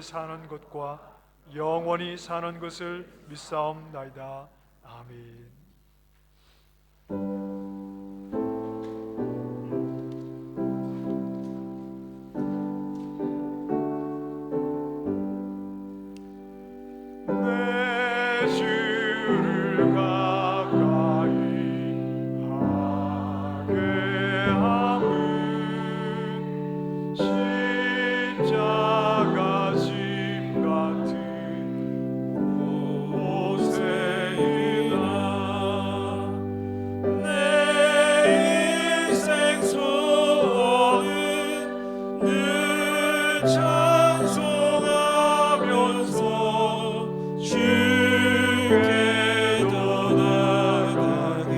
사는 것과 영원히 사는 것을 믿사옵나이다. 아멘. 내 주를 가까이 하게 함은 신자가 짐 같은 모세이다. 내 인생 소원은 늘 찬송하면서 주께 떠나가기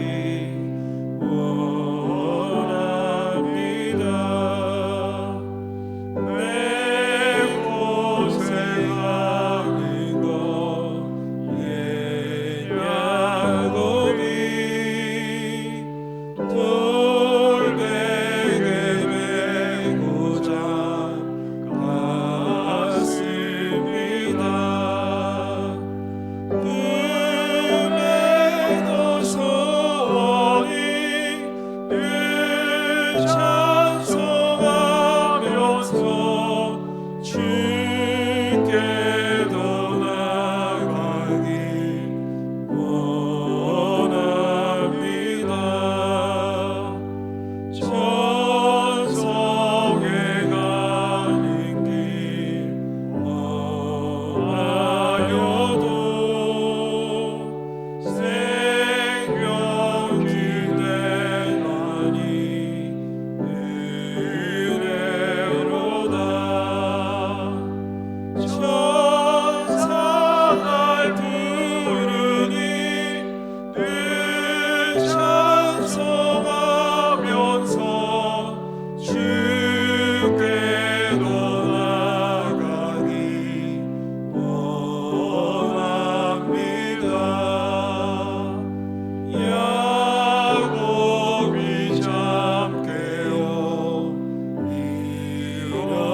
원합니다. 내 고생하는 것 예약오니 돌베개 메고자 갔습니다. 꿈에도 소원이 늘 찬송하면서 주께 떠나가기 원합니다. 천성에 가는 길 험하여도 생명 기대하니 은혜로다. 천사 날 부르니 늘 찬송하면서 주께 떠나가기 원합니다. 야곱이 잠 깨어 일어나는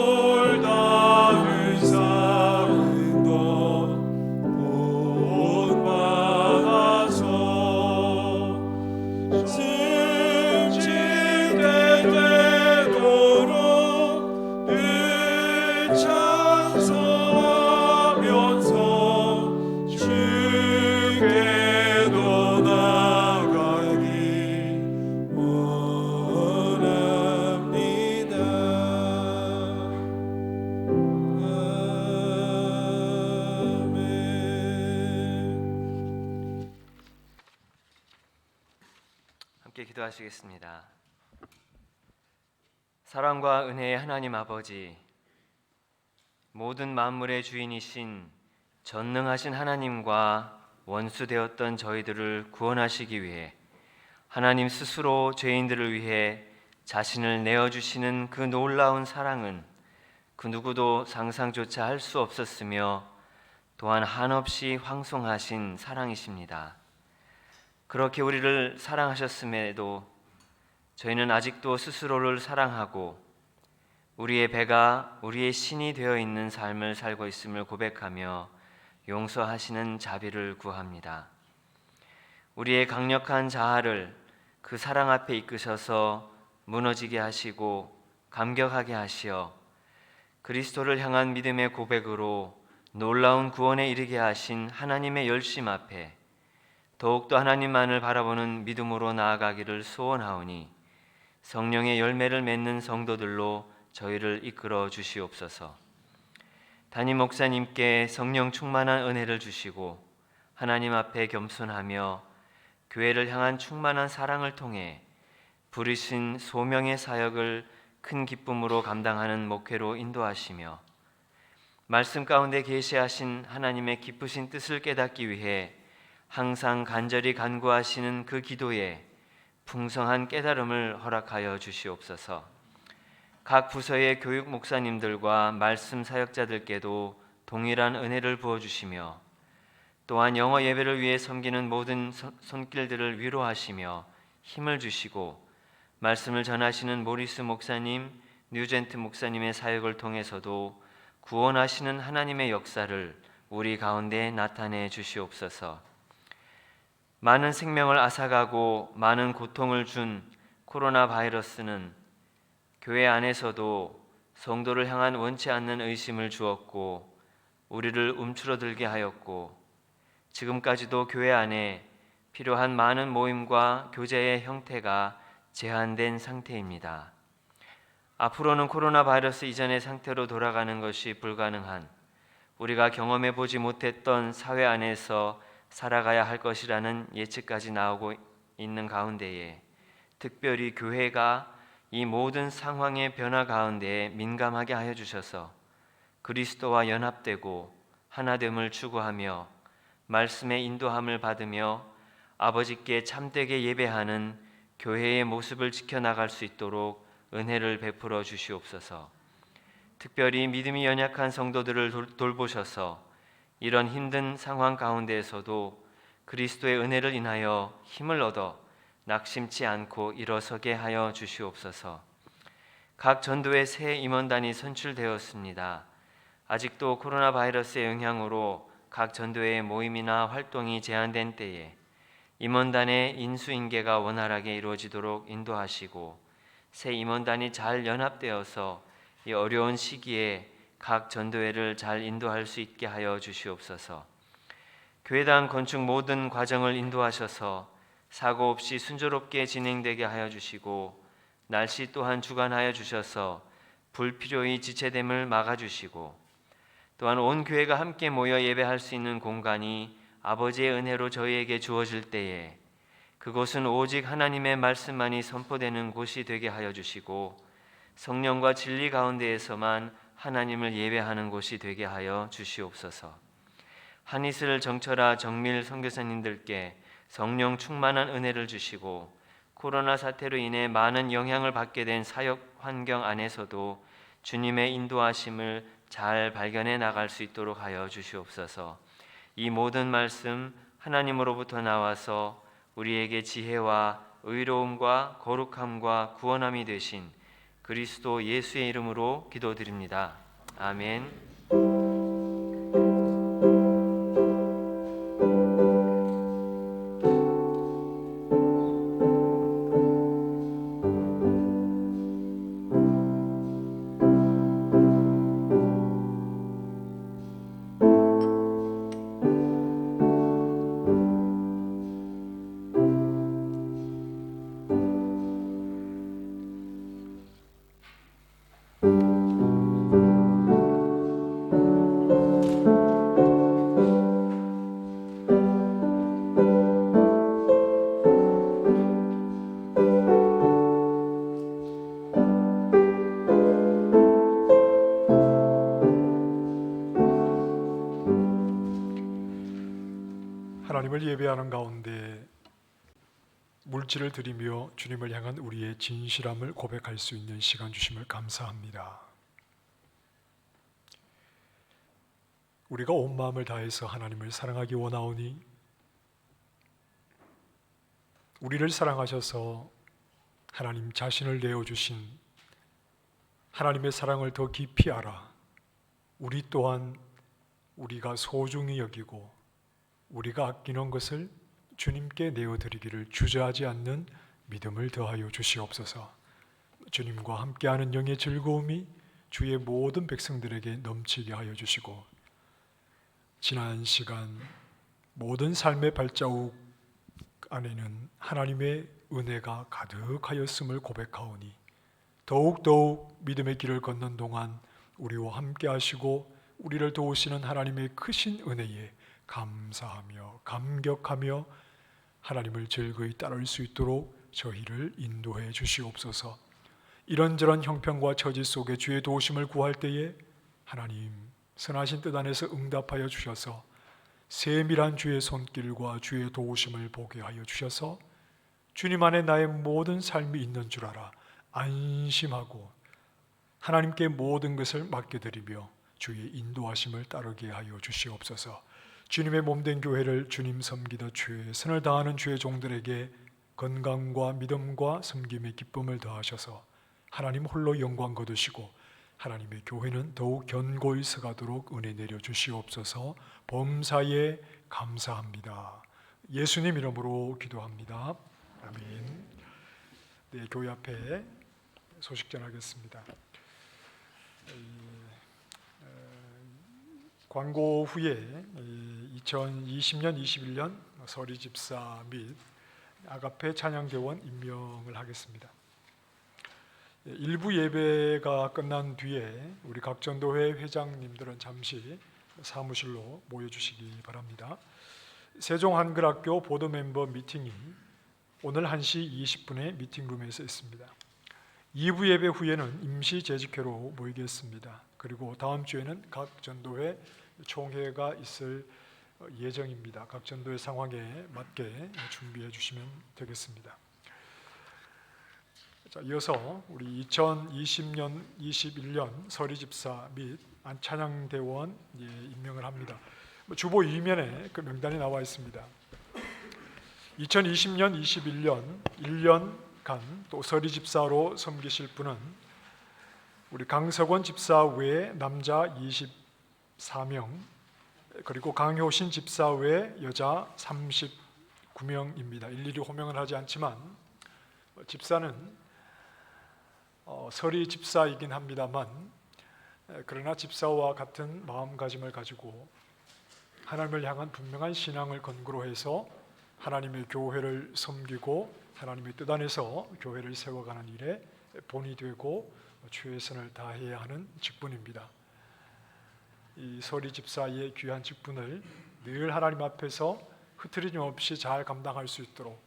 돌담을 쌓은 것 본받아서 승진되도록 늘 찬송하면서 주께 떠나가기 원합니다. 아멘. 함께 기도하시겠습니다. 사랑과 은혜의 하나님 아버지, 모든 만물의 주인이신 전능하신 하나님과 원수되었던 저희들을 구원하시기 위해 하나님 스스로 죄인들을 위해 자신을 내어주시는 그 놀라운 사랑은 그 누구도 상상조차 할 수 없었으며 또한 한없이 황송하신 사랑이십니다. 그렇게 우리를 사랑하셨음에도 저희는 아직도 스스로를 사랑하고 우리의 배가 우리의 신이 되어 있는 삶을 살고 있음을 고백하며 용서하시는 자비를 구합니다. 우리의 강력한 자아를 그 사랑 앞에 이끄셔서 무너지게 하시고 감격하게 하시어 그리스도를 향한 믿음의 고백으로 놀라운 구원에 이르게 하신 하나님의 열심 앞에 더욱더 하나님만을 바라보는 믿음으로 나아가기를 소원하오니 성령의 열매를 맺는 성도들로 저희를 이끌어 주시옵소서. 담임 목사님께 성령 충만한 은혜를 주시고 하나님 앞에 겸손하며 교회를 향한 충만한 사랑을 통해 부르신 소명의 사역을 큰 기쁨으로 감당하는 목회로 인도하시며 말씀 가운데 계시하신 하나님의 기쁘신 뜻을 깨닫기 위해 항상 간절히 간구하시는 그 기도에 풍성한 깨달음을 허락하여 주시옵소서. 각 부서의 교육 목사님들과 말씀 사역자들께도 동일한 은혜를 부어주시며 또한 영어 예배를 위해 섬기는 모든 손길들을 위로하시며 힘을 주시고 말씀을 전하시는 모리스 목사님, 뉴젠트 목사님의 사역을 통해서도 구원하시는 하나님의 역사를 우리 가운데 나타내 주시옵소서. 많은 생명을 앗아가고 많은 고통을 준 코로나 바이러스는 교회 안에서도 성도를 향한 원치 않는 의심을 주었고 우리를 움츠러들게 하였고 지금까지도 교회 안에 필요한 많은 모임과 교제의 형태가 제한된 상태입니다. 앞으로는 코로나 바이러스 이전의 상태로 돌아가는 것이 불가능한 우리가 경험해 보지 못했던 사회 안에서 살아가야 할 것이라는 예측까지 나오고 있는 가운데에 특별히 교회가 이 모든 상황의 변화 가운데에 민감하게 하여 주셔서 그리스도와 연합되고 하나됨을 추구하며 말씀의 인도함을 받으며 아버지께 참되게 예배하는 교회의 모습을 지켜나갈 수 있도록 은혜를 베풀어 주시옵소서. 특별히 믿음이 연약한 성도들을 돌보셔서 이런 힘든 상황 가운데에서도 그리스도의 은혜를 인하여 힘을 얻어 낙심치 않고 일어서게 하여 주시옵소서. 각 전도의 새 임원단이 선출되었습니다. 아직도 코로나 바이러스의 영향으로 각 전도의 모임이나 활동이 제한된 때에 임원단의 인수인계가 원활하게 이루어지도록 인도하시고 새 임원단이 잘 연합되어서 이 어려운 시기에 각 전도회를 잘 인도할 수 있게 하여 주시옵소서. 교회당 건축 모든 과정을 인도하셔서 사고 없이 순조롭게 진행되게 하여 주시고 날씨 또한 주관하여 주셔서 불필요히 지체됨을 막아주시고 또한 온 교회가 함께 모여 예배할 수 있는 공간이 아버지의 은혜로 저희에게 주어질 때에 그곳은 오직 하나님의 말씀만이 선포되는 곳이 되게 하여 주시고 성령과 진리 가운데에서만 하나님을 예배하는 곳이 되게 하여 주시옵소서. 한이슬 정철아 정밀 선교사님들께 성령 충만한 은혜를 주시고 코로나 사태로 인해 많은 영향을 받게 된 사역 환경 안에서도 주님의 인도하심을 잘 발견해 나갈 수 있도록 하여 주시옵소서. 이 모든 말씀 하나님으로부터 나와서 우리에게 지혜와 의로움과 거룩함과 구원함이 되신 그리스도 예수의 이름으로 기도드립니다. 아멘. 하나님을 예배하는 가운데 물질을 드리며 주님을 향한 우리의 진실함을 고백할 수 있는 시간 주심을 감사합니다. 우리가 온 마음을 다해서 하나님을 사랑하기 원하오니 우리를 사랑하셔서 하나님 자신을 내어주신 하나님의 사랑을 더 깊이 알아 우리 또한 우리가 소중히 여기고 우리가 아끼는 것을 주님께 내어드리기를 주저하지 않는 믿음을 더하여 주시옵소서. 주님과 함께하는 영의 즐거움이 주의 모든 백성들에게 넘치게 하여 주시고 지난 시간 모든 삶의 발자국 안에는 하나님의 은혜가 가득하였음을 고백하오니 더욱더욱 믿음의 길을 걷는 동안 우리와 함께 하시고 우리를 도우시는 하나님의 크신 은혜에 감사하며 감격하며 하나님을 즐거이 따를 수 있도록 저희를 인도해 주시옵소서. 이런저런 형편과 처지 속에 주의 도우심을 구할 때에 하나님 선하신 뜻 안에서 응답하여 주셔서 세밀한 주의 손길과 주의 도우심을 보게 하여 주셔서 주님 안에 나의 모든 삶이 있는 줄 알아 안심하고 하나님께 모든 것을 맡겨드리며 주의 인도하심을 따르게 하여 주시옵소서. 주님의 몸된 교회를 주님 섬기다 최선을 다하는 주의 종들에게 건강과 믿음과 섬김의 기쁨을 더하셔서 하나님 홀로 영광 거두시고 하나님의 교회는 더욱 견고히 서가도록 은혜 내려 주시옵소서. 범사에 감사합니다. 예수님 이름으로 기도합니다. 아멘. 네, 교회 앞에 소식 전하겠습니다. 광고 후에 2020년 21년 서리 집사 및 아가페 찬양대원 임명을 하겠습니다. 일부 예배가 끝난 뒤에 우리 각 전도회 회장님들은 잠시 사무실로 모여주시기 바랍니다. 세종한글학교 보드 멤버 미팅이 오늘 1시 20분에 미팅룸에서 있습니다. 2부 예배 후에는 임시 재직회로 모이겠습니다. 그리고 다음 주에는 각 전도회 총회가 있을 예정입니다. 각 전도회 상황에 맞게 준비해 주시면 되겠습니다. 자, 이어서 우리 2020년 21년 서리 집사 및 찬양대원 임명을 합니다. 주보 이면에 그 명단이 나와 있습니다. 2020년 21년 1년간 또 서리 집사로 섬기실 분은 우리 강석원 집사 외에 남자 24명, 그리고 강효신 집사 외에 여자 39명입니다. 일일이 호명을 하지 않지만 집사는 서리 집사이긴 합니다만, 그러나 집사와 같은 마음가짐을 가지고 하나님을 향한 분명한 신앙을 근거로 해서 하나님의 교회를 섬기고 하나님의 뜻 안에서 교회를 세워가는 일에 본이 되고 최선을 다해야 하는 직분입니다. 이 서리 집사의 귀한 직분을 늘 하나님 앞에서 흐트러짐 없이 잘 감당할 수 있도록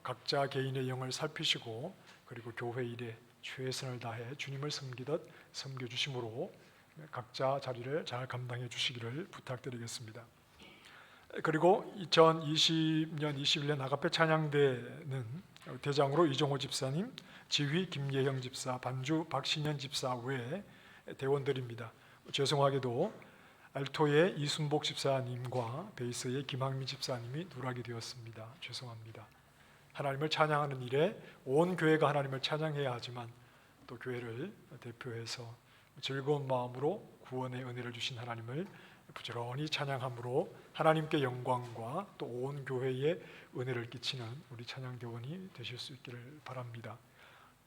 각자 개인의 영을 살피시고 그리고 교회 일에 최선을 다해 주님을 섬기듯 섬겨주심으로 각자 자리를 잘 감당해 주시기를 부탁드리겠습니다. 그리고 2020년 21년 아가페 찬양대는 대장으로 이종호 집사님, 지휘 김예형 집사, 반주 박신현 집사 외에 대원들입니다. 죄송하게도 알토의 이순복 집사님과 베이스의 김학민 집사님이 누락이 되었습니다. 죄송합니다. 하나님을 찬양하는 일에 온 교회가 하나님을 찬양해야 하지만 또 교회를 대표해서 즐거운 마음으로 구원의 은혜를 주신 하나님을 부지런히 찬양함으로 하나님께 영광과 또 온 교회에 은혜를 끼치는 우리 찬양대원이 되실 수 있기를 바랍니다.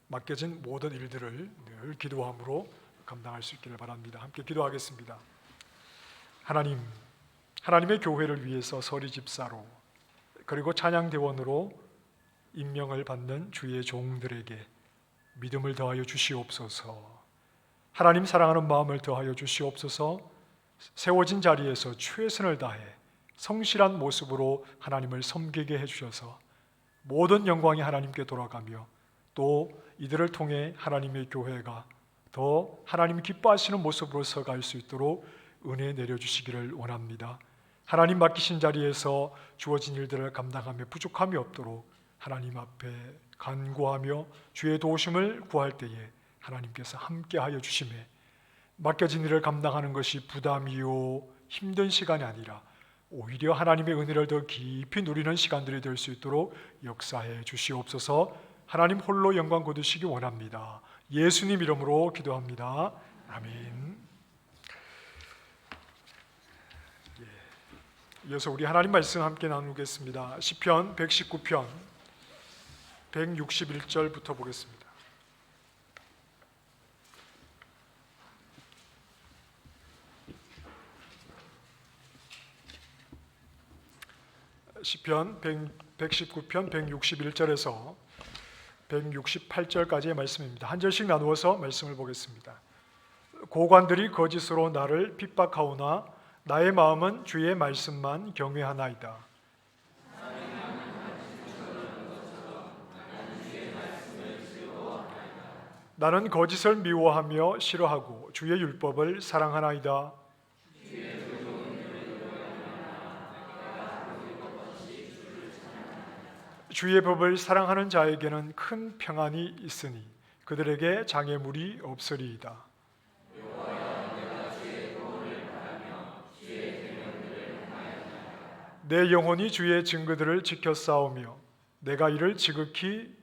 맡겨진 모든 일들을 늘 기도함으로 감당할 수 있기를 바랍니다. 함께 기도하겠습니다. 하나님, 하나님의 교회를 위해서 서리 집사로 그리고 찬양대원으로 임명을 받는 주의 종들에게 믿음을 더하여 주시옵소서. 하나님 사랑하는 마음을 더하여 주시옵소서. 세워진 자리에서 최선을 다해 성실한 모습으로 하나님을 섬기게 해주셔서 모든 영광이 하나님께 돌아가며 또 이들을 통해 하나님의 교회가 더 하나님 기뻐하시는 모습으로 서갈 수 있도록 은혜 내려주시기를 원합니다. 하나님 맡기신 자리에서 주어진 일들을 감당하며 부족함이 없도록 하나님 앞에 간구하며 주의 도우심을 구할 때에 하나님께서 함께하여 주심에 맡겨진 일을 감당하는 것이 부담이요 힘든 시간이 아니라 오히려 하나님의 은혜를 더 깊이 누리는 시간들이 될 수 있도록 역사해 주시옵소서. 하나님 홀로 영광 거두시기 원합니다. 예수님 이름으로 기도합니다. 아멘. 이어서 우리 하나님 말씀 함께 나누겠습니다. 시편 119편 161절부터 보겠습니다. 시편 119편 161절에서 168절까지의 말씀입니다. 한 절씩 나누어서 말씀을 보겠습니다. 고관들이 거짓으로 나를 핍박하오나 나의 마음은 주의 말씀만 경외하나이다. 나는 거짓을 미워하며 싫어하고 주의 율법을 사랑하나이다. 주의 법을 사랑하는 자에게는 큰 평안이 있으니 그들에게 장애물이 없으리이다. 내 영혼이 주의 증거들을 지켜 싸우며 내가 이를 지극히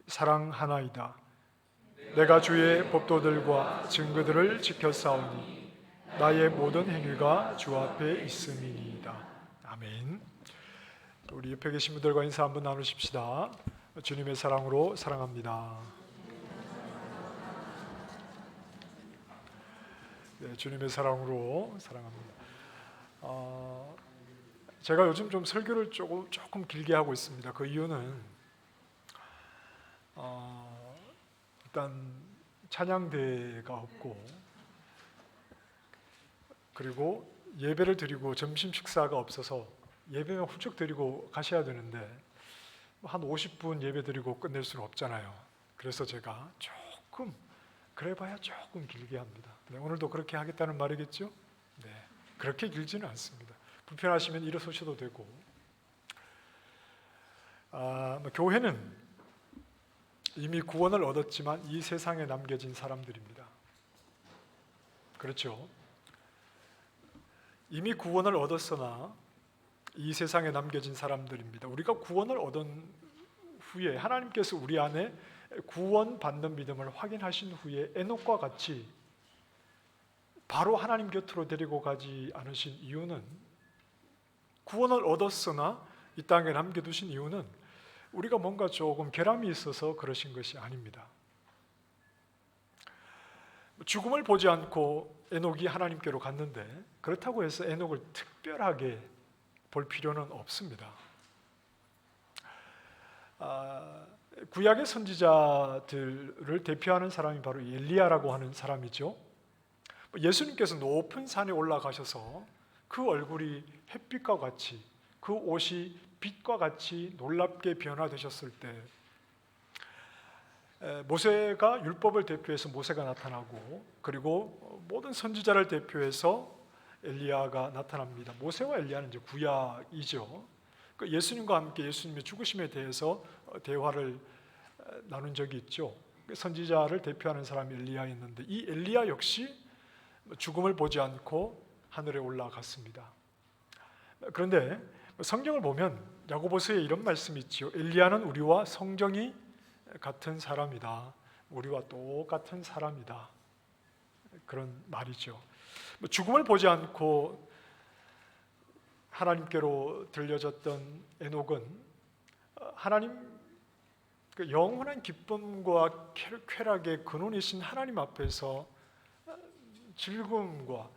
사랑하나이다. 내가 주의 법도들과 증거들을 지켰사오니 나의 모든 행위가 주 앞에 있음이니이다. 아멘. 우리 옆에 계신 분들과 인사 한번 나누십시다. 주님의 사랑으로 사랑합니다. 네, 주님의 사랑으로 사랑합니다. 제가 요즘 좀 설교를 조금 길게 하고 있습니다. 그 이유는 일단 찬양대가 없고, 그리고 예배를 드리고 점심 식사가 없어서 예배만 훌쩍 드리고 가셔야 되는데 한 50분 예배 드리고 끝낼 수는 없잖아요. 그래서 제가 조금, 그래봐야 조금 길게 합니다. 네, 오늘도 그렇게 하겠다는 말이겠죠? 네, 그렇게 길지는 않습니다. 불편하시면 일어서셔도 되고. 교회는 이미 구원을 얻었지만 이 세상에 남겨진 사람들입니다. 그렇죠? 이미 구원을 얻었으나 이 세상에 남겨진 사람들입니다. 우리가 구원을 얻은 후에 하나님께서 우리 안에 구원받는 믿음을 확인하신 후에 에녹과 같이 바로 하나님 곁으로 데리고 가지 않으신 이유는, 구원을 얻었으나 이 땅에 남겨두신 이유는 우리가 뭔가 조금 결함이 있어서 그러신 것이 아닙니다. 죽음을 보지 않고 에녹이 하나님께로 갔는데 그렇다고 해서 에녹을 특별하게 볼 필요는 없습니다. 구약의 선지자들을 대표하는 사람이 바로 엘리야라고 하는 사람이죠. 예수님께서 높은 산에 올라가셔서 그 얼굴이 햇빛과 같이, 그 옷이 빛과 같이 놀랍게 변화되셨을 때 모세가 율법을 대표해서 모세가 나타나고, 그리고 모든 선지자를 대표해서 엘리야가 나타납니다. 모세와 엘리야는 이제 구약이죠. 예수님과 함께 예수님의 죽으심에 대해서 대화를 나눈 적이 있죠. 선지자를 대표하는 사람이 엘리야였는데 이 엘리야 역시 죽음을 보지 않고 하늘에 올라갔습니다. 그런데 성경을 보면 야고보서에 이런 말씀이 있죠. 엘리야는 우리와 성정이 같은 사람이다. 우리와 똑같은 사람이다. 그런 말이죠. 죽음을 보지 않고 하나님께로 들려졌던 에녹은 하나님 그 영원한 기쁨과 쾌락의 근원이신 하나님 앞에서 즐거움과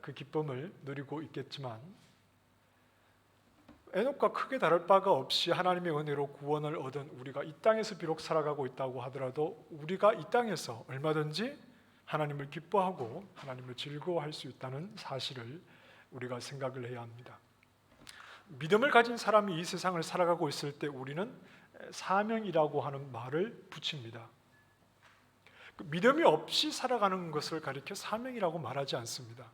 그 기쁨을 누리고 있겠지만, 에녹과 크게 다를 바가 없이 하나님의 은혜로 구원을 얻은 우리가 이 땅에서 비록 살아가고 있다고 하더라도 우리가 이 땅에서 얼마든지 하나님을 기뻐하고 하나님을 즐거워할 수 있다는 사실을 우리가 생각을 해야 합니다. 믿음을 가진 사람이 이 세상을 살아가고 있을 때 우리는 사명이라고 하는 말을 붙입니다. 믿음이 없이 살아가는 것을 가리켜 사명이라고 말하지 않습니다.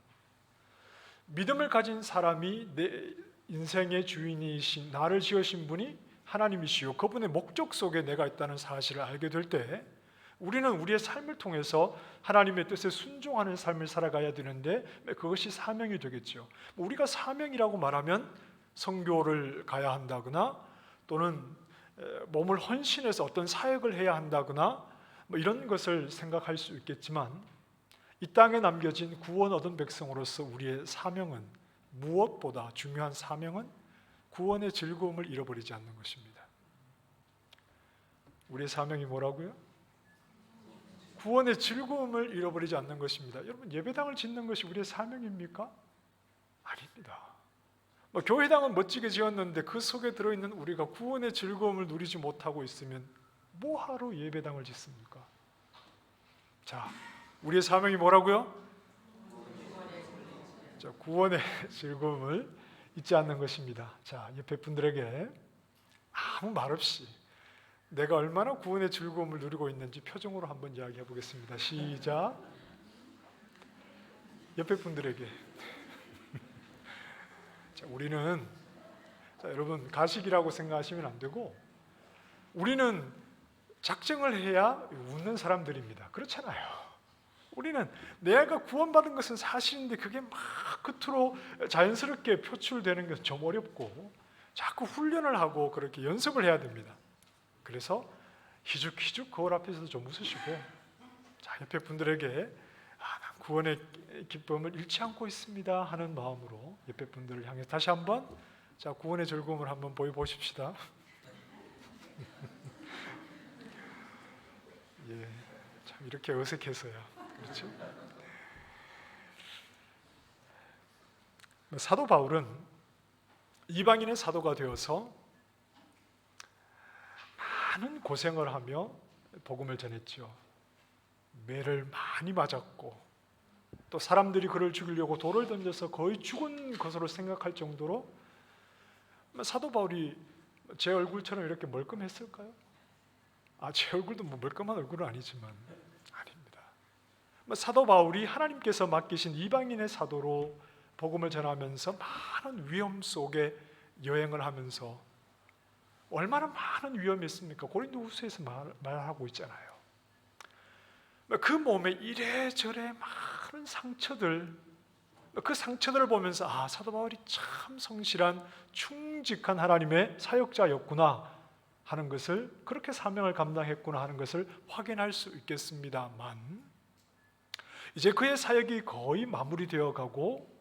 믿음을 가진 사람이 내 인생의 주인이신, 나를 지으신 분이 하나님이시요 그분의 목적 속에 내가 있다는 사실을 알게 될 때 우리는 우리의 삶을 통해서 하나님의 뜻에 순종하는 삶을 살아가야 되는데 그것이 사명이 되겠죠. 우리가 사명이라고 말하면 선교를 가야 한다거나 또는 몸을 헌신해서 어떤 사역을 해야 한다거나 이런 것을 생각할 수 있겠지만, 이 땅에 남겨진 구원 얻은 백성으로서 우리의 사명은, 무엇보다 중요한 사명은 구원의 즐거움을 잃어버리지 않는 것입니다. 우리의 사명이 뭐라고요? 구원의 즐거움을 잃어버리지 않는 것입니다. 여러분, 예배당을 짓는 것이 우리의 사명입니까? 아닙니다. 교회당은 멋지게 지었는데 그 속에 들어있는 우리가 구원의 즐거움을 누리지 못하고 있으면 뭐하러 예배당을 짓습니까? 자, 우리의 사명이 뭐라고요? 자, 구원의 즐거움을 잊지 않는 것입니다. 자, 옆에 분들에게 아무 말 없이 내가 얼마나 구원의 즐거움을 누리고 있는지 표정으로 한번 이야기해 보겠습니다. 시작. 옆에 분들에게. 자, 우리는, 자, 여러분, 가식이라고 생각하시면 안 되고, 우리는 작정을 해야 웃는 사람들입니다. 그렇잖아요. 우리는 내가 구원받은 것은 사실인데 그게 막 겉으로 자연스럽게 표출되는 것은 좀 어렵고, 자꾸 훈련을 하고 그렇게 연습을 해야 됩니다. 그래서 희죽희죽 거울 앞에서도 좀 웃으시고, 자, 옆에 분들에게 난 구원의 기쁨을 잃지 않고 있습니다 하는 마음으로 옆에 분들을 향해 다시 한번, 자, 구원의 즐거움을 한번 보여보십시다. 예, 참 이렇게 어색해서요. 그렇죠? 사도 바울은 이방인의 사도가 되어서 많은 고생을 하며 복음을 전했죠. 매를 많이 맞았고, 또 사람들이 그를 죽이려고 돌을 던져서 거의 죽은 것으로 생각할 정도로, 사도 바울이 제 얼굴처럼 이렇게 멀끔했을까요? 제 얼굴도 뭐 멀끔한 얼굴은 아니지만 아닙니다. 사도 바울이 하나님께서 맡기신 이방인의 사도로 복음을 전하면서 많은 위험 속에 여행을 하면서, 얼마나 많은 위험이 있습니까? 고린도후서에서 말하고 있잖아요. 그 몸에 이래저래 많은 상처들, 그 상처들을 보면서 사도 바울이 참 성실한 충직한 하나님의 사역자였구나 하는 것을, 그렇게 사명을 감당했구나 하는 것을 확인할 수 있겠습니다만, 이제 그의 사역이 거의 마무리되어 가고,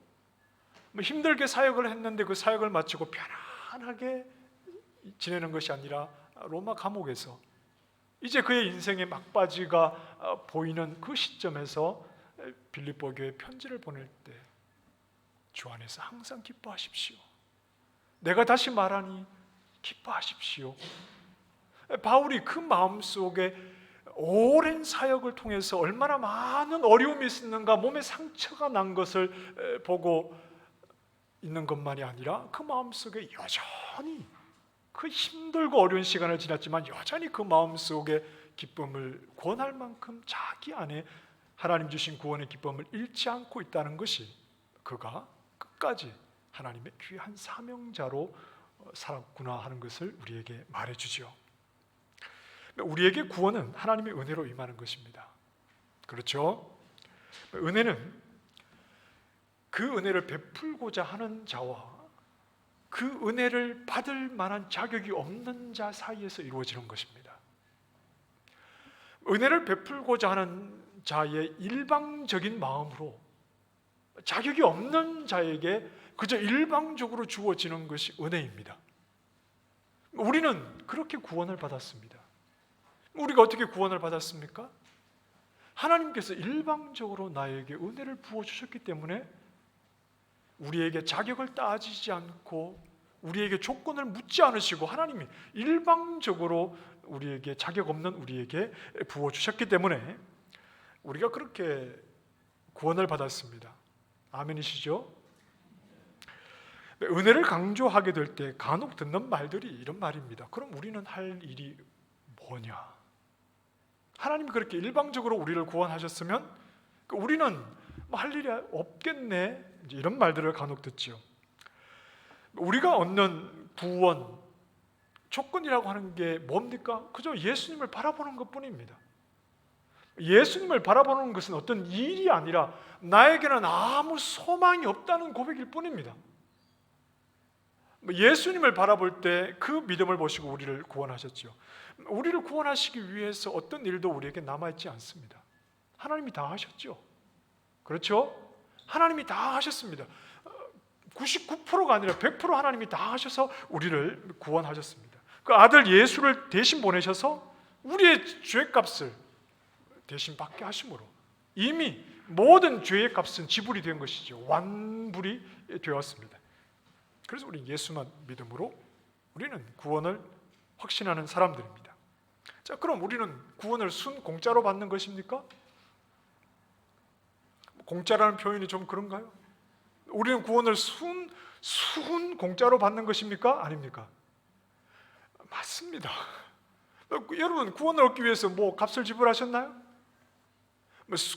힘들게 사역을 했는데 그 사역을 마치고 편안하게 지내는 것이 아니라 로마 감옥에서 이제 그의 인생의 막바지가 보이는 그 시점에서 빌립보 교회에 편지를 보낼 때, 주 안에서 항상 기뻐하십시오. 내가 다시 말하니 기뻐하십시오. 바울이 그 마음속에 오랜 사역을 통해서 얼마나 많은 어려움이 있었는가, 몸에 상처가 난 것을 보고 있는 것만이 아니라 그 마음속에 여전히 그 힘들고 어려운 시간을 지났지만 여전히 그 마음속에 기쁨을 구원할 만큼 자기 안에 하나님 주신 구원의 기쁨을 잃지 않고 있다는 것이, 그가 끝까지 하나님의 귀한 사명자로 살았구나 하는 것을 우리에게 말해주죠. 우리에게 구원은 하나님의 은혜로 임하는 것입니다. 그렇죠? 은혜는 그 은혜를 베풀고자 하는 자와 그 은혜를 받을 만한 자격이 없는 자 사이에서 이루어지는 것입니다. 은혜를 베풀고자 하는 자의 일방적인 마음으로 자격이 없는 자에게 그저 일방적으로 주어지는 것이 은혜입니다. 우리는 그렇게 구원을 받았습니다. 우리가 어떻게 구원을 받았습니까? 하나님께서 일방적으로 나에게 은혜를 부어주셨기 때문에 우리에게 자격을 따지지 않고 우리에게 조건을 묻지 않으시고 하나님이 일방적으로 우리에게 자격 없는 우리에게 부어주셨기 때문에 우리가 그렇게 구원을 받았습니다. 아멘이시죠? 은혜를 강조하게 될 때 간혹 듣는 말들이 이런 말입니다. 그럼 우리는 할 일이 뭐냐? 하나님이 그렇게 일방적으로 우리를 구원하셨으면 우리는 할 일이 없겠네, 이런 말들을 간혹 듣지요. 우리가 얻는 구원 조건이라고 하는 게 뭡니까? 그저 예수님을 바라보는 것뿐입니다. 예수님을 바라보는 것은 어떤 일이 아니라 나에게는 아무 소망이 없다는 고백일 뿐입니다. 예수님을 바라볼 때 그 믿음을 보시고 우리를 구원하셨죠. 우리를 구원하시기 위해서 어떤 일도 우리에게 남아있지 않습니다. 하나님이 다 하셨죠. 그렇죠? 하나님이 다 하셨습니다. 99%가 아니라 100% 하나님이 다 하셔서 우리를 구원하셨습니다. 그 아들 예수를 대신 보내셔서 우리의 죄값을 대신 받게 하심으로 이미 모든 죄의 값은 지불이 된 것이죠. 완불이 되었습니다. 그래서 우리 예수만 믿음으로 우리는 구원을 확신하는 사람들입니다. 자, 그럼 우리는 구원을 순 공짜로 받는 것입니까? 공짜라는 표현이 좀 그런가요? 우리는 구원을 순 공짜로 받는 것입니까? 아닙니까? 맞습니다. 여러분, 구원을 얻기 위해서 뭐 값을 지불하셨나요?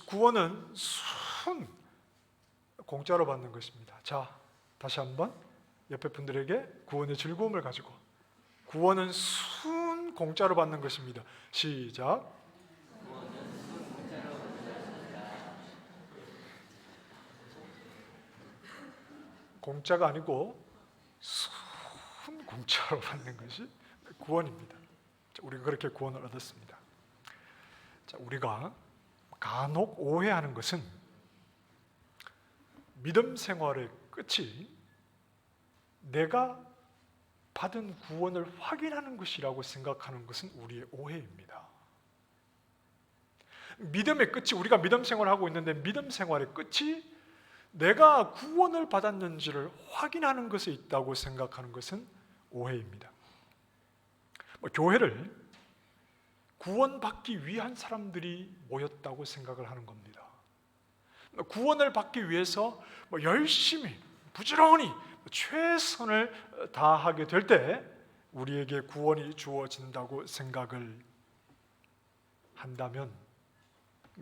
구원은 순 공짜로 받는 것입니다. 자, 다시 한번 옆에 분들에게 구원의 즐거움을 가지고, 구원은 순 공짜로 받는 것입니다. 시작. 공짜가 아니고 순 공짜로 받는 것이 구원입니다. 우리가 그렇게 구원을 얻었습니다. 자, 우리가 간혹 오해하는 것은 믿음 생활의 끝이 내가 받은 구원을 확인하는 것이라고 생각하는 것은 우리의 오해입니다. 믿음의 끝이, 우리가 믿음 생활을 하고 있는데 믿음 생활의 끝이 내가 구원을 받았는지를 확인하는 것에 있다고 생각하는 것은 오해입니다. 교회를 구원받기 위한 사람들이 모였다고 생각을 하는 겁니다. 구원을 받기 위해서 열심히 부지런히 최선을 다하게 될 때 우리에게 구원이 주어진다고 생각을 한다면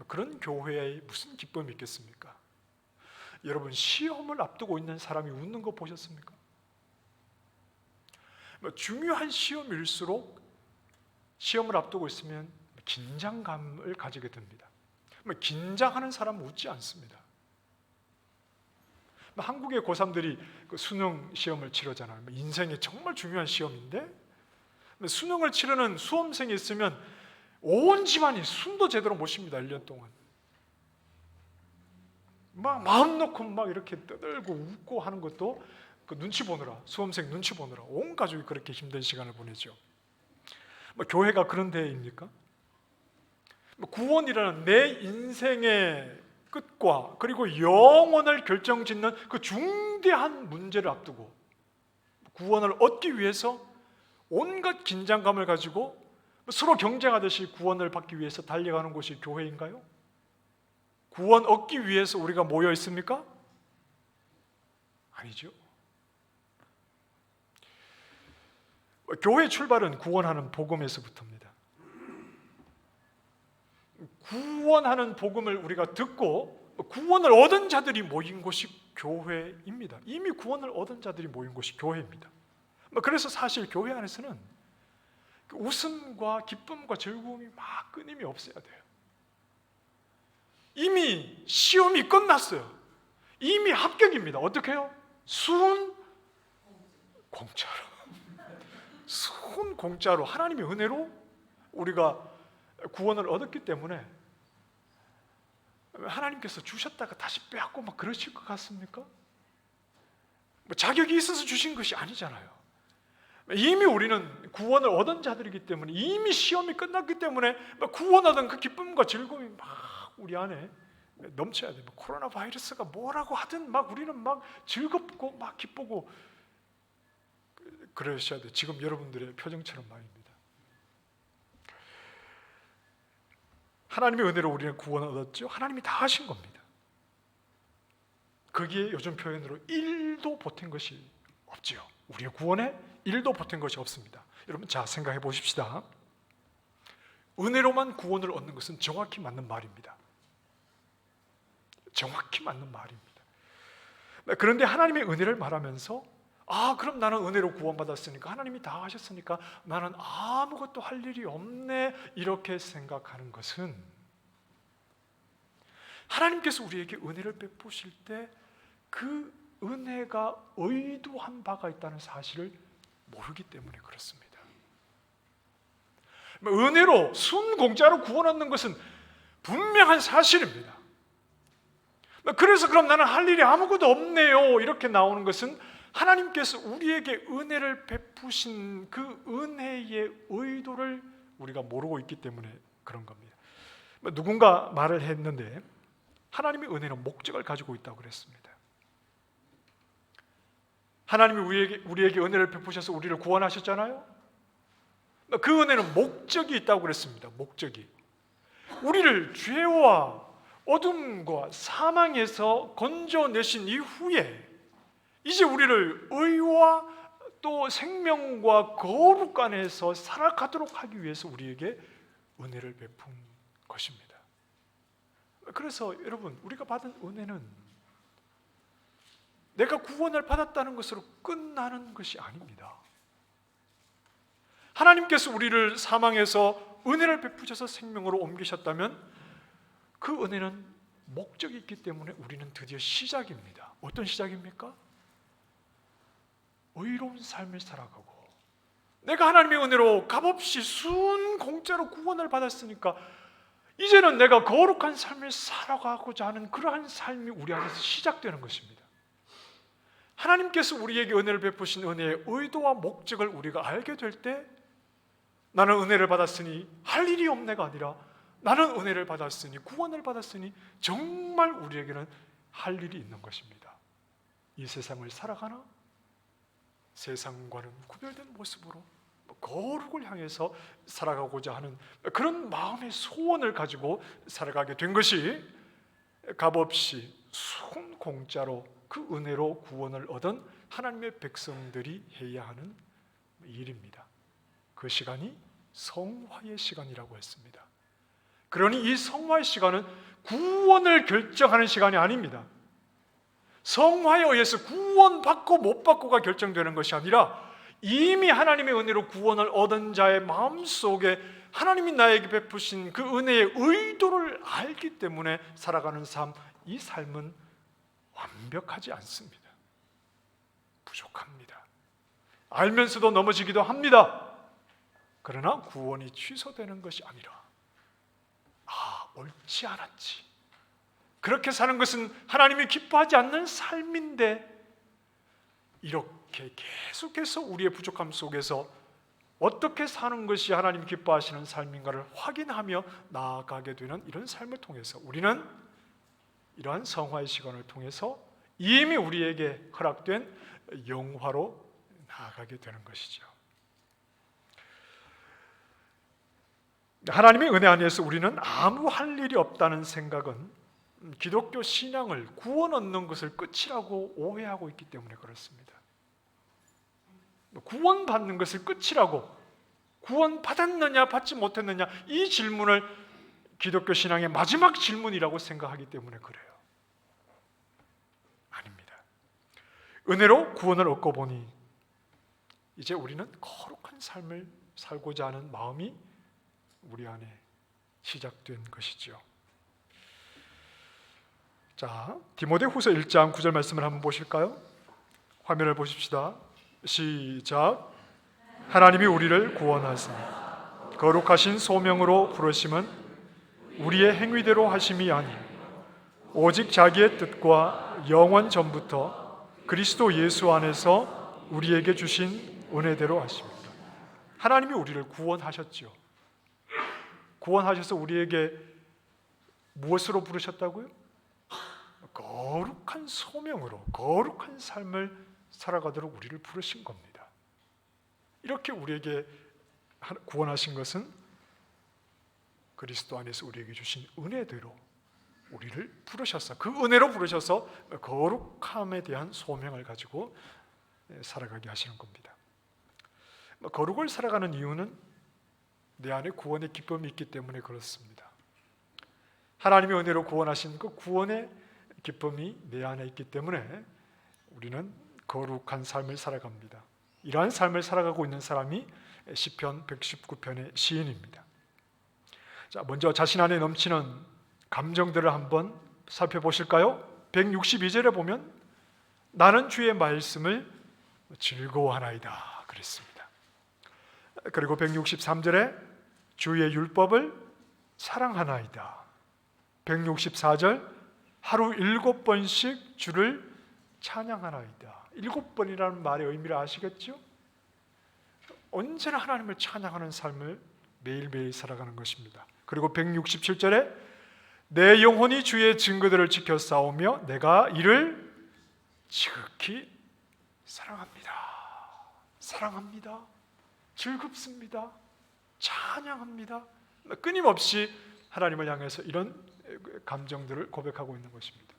그런 교회에 무슨 기쁨이 있겠습니까? 여러분, 시험을 앞두고 있는 사람이 웃는 거 보셨습니까? 중요한 시험일수록 시험을 앞두고 있으면 긴장감을 가지게 됩니다. 긴장하는 사람은 웃지 않습니다. 한국의 고3들이 수능 시험을 치르잖아요. 인생에 정말 중요한 시험인데 수능을 치르는 수험생이 있으면 온 집안이 숨도 제대로 못 쉽니다. 1년 동안 막 마음 놓고 막 이렇게 떠들고 웃고 하는 것도 그 눈치 보느라, 수험생 눈치 보느라 온 가족이 그렇게 힘든 시간을 보내죠. 교회가 그런 데입니까? 구원이라는 내 인생의 끝과 그리고 영원을 결정짓는 그 중대한 문제를 앞두고 구원을 얻기 위해서 온갖 긴장감을 가지고 서로 경쟁하듯이 구원을 받기 위해서 달려가는 곳이 교회인가요? 구원 얻기 위해서 우리가 모여 있습니까? 아니죠. 교회 출발은 구원하는 복음에서부터입니다. 구원하는 복음을 우리가 듣고 구원을 얻은 자들이 모인 곳이 교회입니다. 이미 구원을 얻은 자들이 모인 곳이 교회입니다. 그래서 사실 교회 안에서는 웃음과 기쁨과 즐거움이 막 끊임이 없어야 돼요. 이미 시험이 끝났어요. 이미 합격입니다. 어떻게 해요? 순 공짜로. 순 공짜로 하나님의 은혜로 우리가 구원을 얻었기 때문에 하나님께서 주셨다가 다시 빼앗고 막 그러실 것 같습니까? 자격이 있어서 주신 것이 아니잖아요. 이미 우리는 구원을 얻은 자들이기 때문에 이미 시험이 끝났기 때문에 구원 얻은 그 기쁨과 즐거움이 막 우리 안에 넘쳐야 돼요. 코로나 바이러스가 뭐라고 하든 막 우리는 막 즐겁고 막 기쁘고 그러셔야 돼요. 지금 여러분들의 표정처럼 말입니다. 하나님의 은혜로 우리는 구원을 얻었죠. 하나님이 다 하신 겁니다. 거기에 요즘 표현으로 1도 보탠 것이 없지요. 우리의 구원에 1도 보탠 것이 없습니다. 여러분, 자, 생각해 보십시다. 은혜로만 구원을 얻는 것은 정확히 맞는 말입니다. 정확히 맞는 말입니다. 그런데 하나님의 은혜를 말하면서 그럼 나는 은혜로 구원받았으니까 하나님이 다 하셨으니까 나는 아무것도 할 일이 없네 이렇게 생각하는 것은 하나님께서 우리에게 은혜를 베푸실 때 그 은혜가 의도한 바가 있다는 사실을 모르기 때문에 그렇습니다. 은혜로 순공짜로 구원 얻는 것은 분명한 사실입니다. 그래서 그럼 나는 할 일이 아무것도 없네요 이렇게 나오는 것은 하나님께서 우리에게 은혜를 베푸신 그 은혜의 의도를 우리가 모르고 있기 때문에 그런 겁니다. 누군가 말을 했는데 하나님의 은혜는 목적을 가지고 있다고 그랬습니다. 하나님이 우리에게 은혜를 베푸셔서 우리를 구원하셨잖아요. 그 은혜는 목적이 있다고 그랬습니다. 목적이 우리를 죄와 어둠과 사망에서 건져내신 이후에 이제 우리를 의와 또 생명과 거룩 안에서 살아가도록 하기 위해서 우리에게 은혜를 베푼 것입니다. 그래서 여러분, 우리가 받은 은혜는 내가 구원을 받았다는 것으로 끝나는 것이 아닙니다. 하나님께서 우리를 사망에서 은혜를 베푸셔서 생명으로 옮기셨다면 그 은혜는 목적이 있기 때문에 우리는 드디어 시작입니다. 어떤 시작입니까? 의로운 삶을 살아가고 내가 하나님의 은혜로 값없이 순 공짜로 구원을 받았으니까 이제는 내가 거룩한 삶을 살아가고자 하는 그러한 삶이 우리 안에서 시작되는 것입니다. 하나님께서 우리에게 은혜를 베푸신 은혜의 의도와 목적을 우리가 알게 될 때 나는 은혜를 받았으니 할 일이 없네가 아니라 나는 은혜를 받았으니 구원을 받았으니 정말 우리에게는 할 일이 있는 것입니다. 이 세상을 살아가나 세상과는 구별된 모습으로 거룩을 향해서 살아가고자 하는 그런 마음의 소원을 가지고 살아가게 된 것이 값없이 순 공짜로 그 은혜로 구원을 얻은 하나님의 백성들이 해야 하는 일입니다. 그 시간이 성화의 시간이라고 했습니다. 그러니 이 성화의 시간은 구원을 결정하는 시간이 아닙니다. 성화에 의해서 구원받고 못 받고가 결정되는 것이 아니라 이미 하나님의 은혜로 구원을 얻은 자의 마음속에 하나님이 나에게 베푸신 그 은혜의 의도를 알기 때문에 살아가는 삶, 이 삶은 완벽하지 않습니다. 부족합니다. 알면서도 넘어지기도 합니다. 그러나 구원이 취소되는 것이 아니라 옳지 않았지, 그렇게 사는 것은 하나님이 기뻐하지 않는 삶인데 이렇게 계속해서 우리의 부족함 속에서 어떻게 사는 것이 하나님 기뻐하시는 삶인가를 확인하며 나아가게 되는 이런 삶을 통해서 우리는 이러한 성화의 시간을 통해서 이미 우리에게 허락된 영화로 나아가게 되는 것이죠. 하나님의 은혜 안에서 우리는 아무 할 일이 없다는 생각은 기독교 신앙을 구원 얻는 것을 끝이라고 오해하고 있기 때문에 그렇습니다. 구원 받는 것을 끝이라고, 구원 받았느냐 받지 못했느냐 이 질문을 기독교 신앙의 마지막 질문이라고 생각하기 때문에 그래요. 아닙니다. 은혜로 구원을 얻고 보니 이제 우리는 거룩한 삶을 살고자 하는 마음이 우리 안에 시작된 것이죠. 자, 디모데후서 1장 9절 말씀을 한번 보실까요? 화면을 보십시다. 시작. 하나님이 우리를 구원하사 거룩하신 소명으로 부르심은 우리의 행위대로 하심이 아니 오직 자기의 뜻과 영원 전부터 그리스도 예수 안에서 우리에게 주신 은혜대로 하십니다. 하나님이 우리를 구원하셨죠. 구원하셔서 우리에게 무엇으로 부르셨다고요? 거룩한 소명으로, 거룩한 삶을 살아가도록 우리를 부르신 겁니다. 이렇게 우리에게 구원하신 것은 그리스도 안에서 우리에게 주신 은혜대로 우리를 부르셔서, 그 은혜로 부르셔서 거룩함에 대한 소명을 가지고 살아가게 하시는 겁니다. 거룩을 살아가는 이유는 내 안에 구원의 기쁨이 있기 때문에 그렇습니다. 하나님의 은혜로 구원하신 그 구원의 기쁨이 내 안에 있기 때문에 우리는 거룩한 삶을 살아갑니다. 이러한 삶을 살아가고 있는 사람이 시편 119편의 시인입니다. 자, 먼저 자신 안에 넘치는 감정들을 한번 살펴보실까요? 162절에 보면 나는 주의 말씀을 즐거워하나이다 그랬습니다. 그리고 163절에 주의 율법을 사랑하나이다. 164절 하루 7번씩 주를 찬양하나이다. 7번이라는 말의 의미를 아시겠죠? 언제나 하나님을 찬양하는 삶을 매일매일 살아가는 것입니다. 그리고 167절에 내 영혼이 주의 증거들을 지켜 싸우며 내가 이를 지극히 사랑합니다. 사랑합니다. 즐겁습니다. 찬양합니다. 끊임없이 하나님을 향해서 이런 감정들을 고백하고 있는 것입니다.